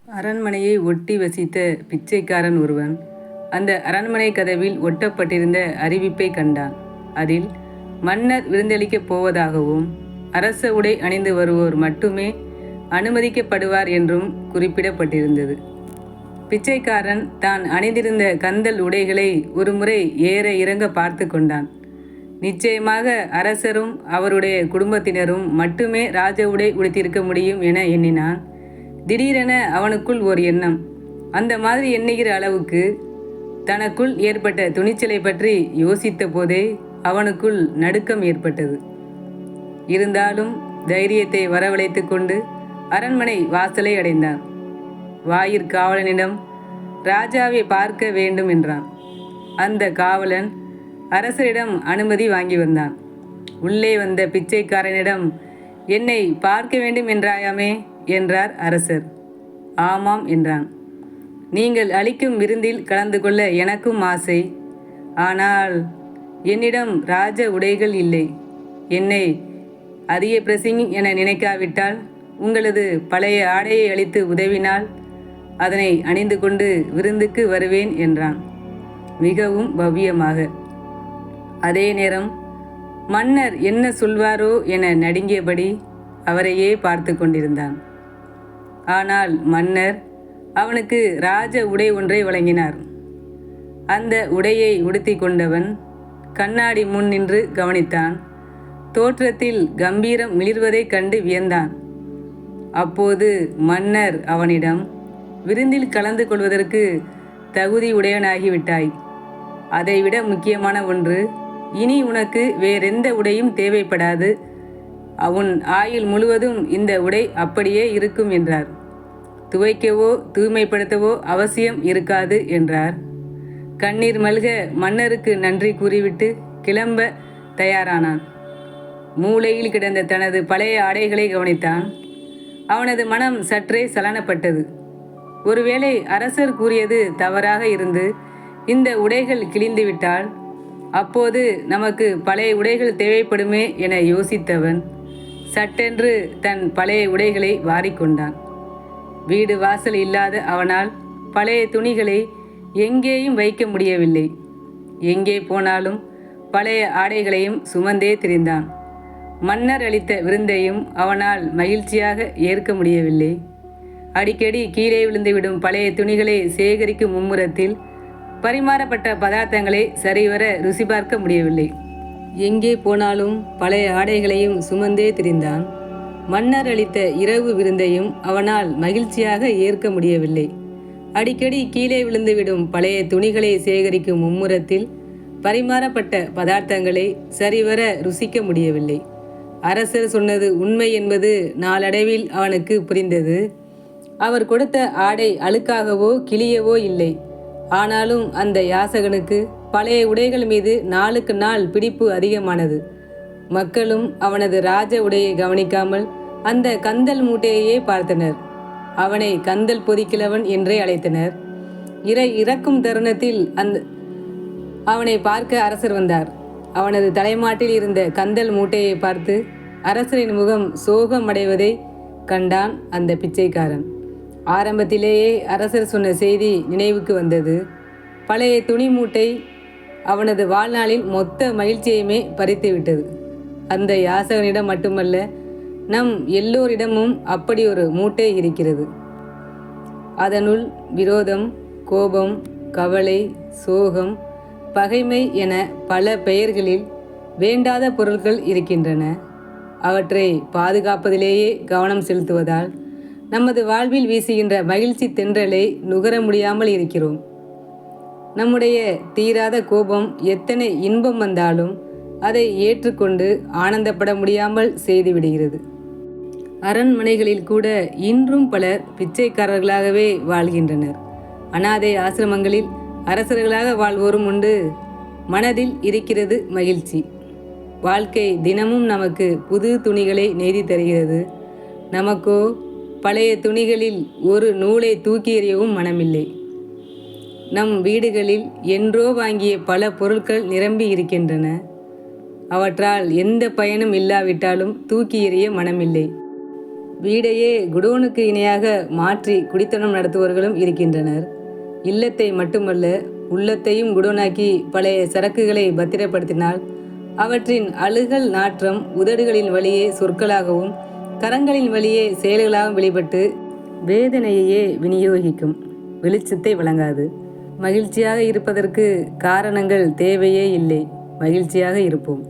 அரண்மனையை ஒட்டி வசித்த பிச்சைக்காரன் ஒருவன் அந்த அரண்மனை கதவில் ஒட்டப்பட்டிருந்த அறிவிப்பை கண்டான். அதில் மன்னர் விருந்தளிக்கப் போவதாகவும் அரச உடை அணிந்து வருவோர் மட்டுமே அனுமதிக்கப்படுவார் என்றும் குறிப்பிடப்பட்டிருந்தது. பிச்சைக்காரன் தான் அணிந்திருந்த கந்தல் உடைகளை ஒரு முறை ஏற இறங்க பார்த்து கொண்டான். நிச்சயமாக அரசரும் அவருடைய குடும்பத்தினரும் மட்டுமே ராஜ உடை உடுத்தியிருக்க முடியும் என எண்ணினான். திடீரென அவனுக்குள் ஓர் எண்ணம். அந்த மாதிரி எண்ணுகிற அளவுக்கு தனக்குள் ஏற்பட்ட துணிச்சலை பற்றி யோசித்த போதே அவனுக்குள் நடுக்கம் ஏற்பட்டது. இருந்தாலும் தைரியத்தை வரவழைத்து கொண்டு அரண்மனை வாசலை அடைந்தான். வாயிற்காவலனிடம் ராஜாவை பார்க்க வேண்டும் என்றான். அந்த காவலன் அரசரிடம் அனுமதி வாங்கி வந்தான். உள்ளே வந்த பிச்சைக்காரனிடம், என்னை பார்க்க வேண்டும் என்றாயாமே என்றார் அரசர். ஆமாம் என்றான். நீங்கள் அளிக்கும் விருந்தில் கலந்து கொள்ள எனக்கும் ஆசை. ஆனால் என்னிடம் ராஜ உடைகள் இல்லை. என்னை அரிய பிரசிங் என நினைக்காவிட்டால் உங்களது பழைய ஆடையை அளித்து உதவினால் அதனை அணிந்து கொண்டு விருந்துக்கு வருவேன் என்றான், மிகவும் பவ்யமாக. அதே நேரம் மன்னர் என்ன சொல்வாரோ என நடுங்கியபடி அவரையே பார்த்து கொண்டிருந்தான். ஆனால் மன்னர் அவனுக்கு ராஜ உடை ஒன்றை வழங்கினார். அந்த உடையை உடுத்தி கொண்டவன் கண்ணாடி முன் நின்று கவனித்தான். தோற்றத்தில் கம்பீரம் மிளிர்வதைக் கண்டு வியந்தான். அப்போது மன்னர் அவனிடம், விருந்தில் கலந்து கொள்வதற்கு தகுதி உடையவனாகிவிட்டாய். அதைவிட முக்கியமான ஒன்று, இனி உனக்கு வேறெந்த உடையும் தேவைப்படாது. உன் ஆயுள் முழுவதும் இந்த உடை அப்படியே இருக்கும் என்றார். துவைக்கவோ தூய்மைப்படுத்தவோ அவசியம் இருக்காது என்றார். கண்ணீர் மல்க மன்னருக்கு நன்றி கூறிவிட்டு கிளம்ப தயாரானான். மூலையில் கிடந்த தனது பழைய ஆடைகளை கவனித்தான். அவனது மனம் சற்றே சலனப்பட்டது. ஒருவேளை அரசர் கூறியது தவறாக இருந்து இந்த உடைகள் கிழிந்துவிட்டால் அப்போது நமக்கு பழைய உடைகள் தேவைப்படுமே என யோசித்தவன் சட்டென்று தன் பழைய உடைகளை வாரிக்கொண்டான். வீடு வாசல் இல்லாத அவனால் பழைய துணிகளை எங்கேயும் வைக்க முடியவில்லை. எங்கே போனாலும் பழைய ஆடைகளையும் சுமந்தே திரிந்தான். மன்னர் அளித்த விருந்தையும் அவனால் மகிழ்ச்சியாக ஏற்க முடியவில்லை. அடிக்கடி கீழே விழுந்துவிடும் பழைய துணிகளை சேகரிக்கும் மும்முரத்தில் பரிமாறப்பட்ட பதார்த்தங்களை சரிவர ருசி பார்க்க முடியவில்லை. எங்கே போனாலும் பழைய ஆடைகளையும் சுமந்தே திரிந்தான். மன்னர் அளித்த இரவு விருந்தையும் அவனால் மகிழ்ச்சியாக ஏற்க முடியவில்லை. அடிக்கடி கீழே விழுந்துவிடும் பழைய துணிகளை சேகரிக்கும் மும்முரத்தில் பரிமாறப்பட்ட பதார்த்தங்களை சரிவர ருசிக்க முடியவில்லை. அரசர் சொன்னது உண்மை என்பது நாளடைவில் அவனுக்கு புரிந்தது. அவர் கொடுத்த ஆடை அழுக்காகவோ கிளியவோ இல்லை. ஆனாலும் அந்த யாசகனுக்கு பழைய உடைகள் மீது நாளுக்கு நாள் பிடிப்பு அதிகமானது. மக்களும் அவனது ராஜ உடையை கவனிக்காமல் அந்த கந்தல் மூட்டையையே பார்த்தனர். அவனை கந்தல் பொதிக்கிழவன் என்றே அழைத்தனர். இறக்கும் தருணத்தில் அவனை பார்க்க அரசர் வந்தார். அவனது தலைமாட்டில் இருந்த கந்தல் மூட்டையை பார்த்து அரசரின் முகம் சோகமடைவதை கண்டான் அந்த பிச்சைக்காரன். ஆரம்பத்திலேயே அரசர் சொன்ன செய்தி நினைவுக்கு வந்தது. பழைய துணி மூட்டை அவனது வாழ்நாளில் மொத்த மகிழ்ச்சியுமே பறித்துவிட்டது. அந்த யாசகனிடம் மட்டுமல்ல, நம் எல்லோரிடமும் அப்படி ஒரு மூட்டை இருக்கிறது. அதனுள் விரோதம், கோபம், கவலை, சோகம், பகைமை என பல பெயர்களில் வேண்டாத பொருட்கள் இருக்கின்றன. அவற்றை பாதுகாப்பதிலேயே கவனம் செலுத்துவதால் நமது வாழ்வில் வீசுகின்ற மகிழ்ச்சி தென்றலை நுகர முடியாமல் இருக்கிறோம். நம்முடைய தீராத கோபம் எத்தனை இன்பம் வந்தாலும் அதை ஏற்றுக்கொண்டு ஆனந்தப்பட முடியாமல் செய்துவிடுகிறது. அரண்மனைகளில் கூட இன்றும் பலர் பிச்சைக்காரர்களாகவே வாழ்கின்றனர். அனாதை ஆசிரமங்களில் அரசர்களாக வாழ்வோரும் உண்டு. மனதில் இருக்கிறது மகிழ்ச்சி. வாழ்க்கை தினமும் நமக்கு புது துணிகளை நெய்தி தருகிறது. நமக்கோ பழைய துணிகளில் ஒரு நூலை தூக்கி எறியவும் மனமில்லை. நம் வீடுகளில் என்றோ வாங்கிய பல பொருட்கள் நிரம்பி இருக்கின்றன. அவற்றால் எந்த பயனும் இல்லாவிட்டாலும் தூக்கி எறிய மனமில்லை. வீடையே குடோனுக்கு இணையாக மாற்றி குடித்தனம் நடத்துபவர்களும் இருக்கின்றனர். இல்லத்தை மட்டுமல்ல, உள்ளத்தையும் குடோனாக்கி பழைய சரக்குகளை பத்திரப்படுத்தினால் அவற்றின் அழுகல் நாற்றம் உதடுகளின் வழியே சொற்களாகவும் கரங்களின் வழியே செயல்களாகவும் வெளிப்பட்டு வேதனையையே விநியோகிக்கும், வெளிச்சத்தை வழங்காது. மகிழ்ச்சியாக இருப்பதற்கு காரணங்கள் தேவையே இல்லை. மகிழ்ச்சியாக இருப்போம்.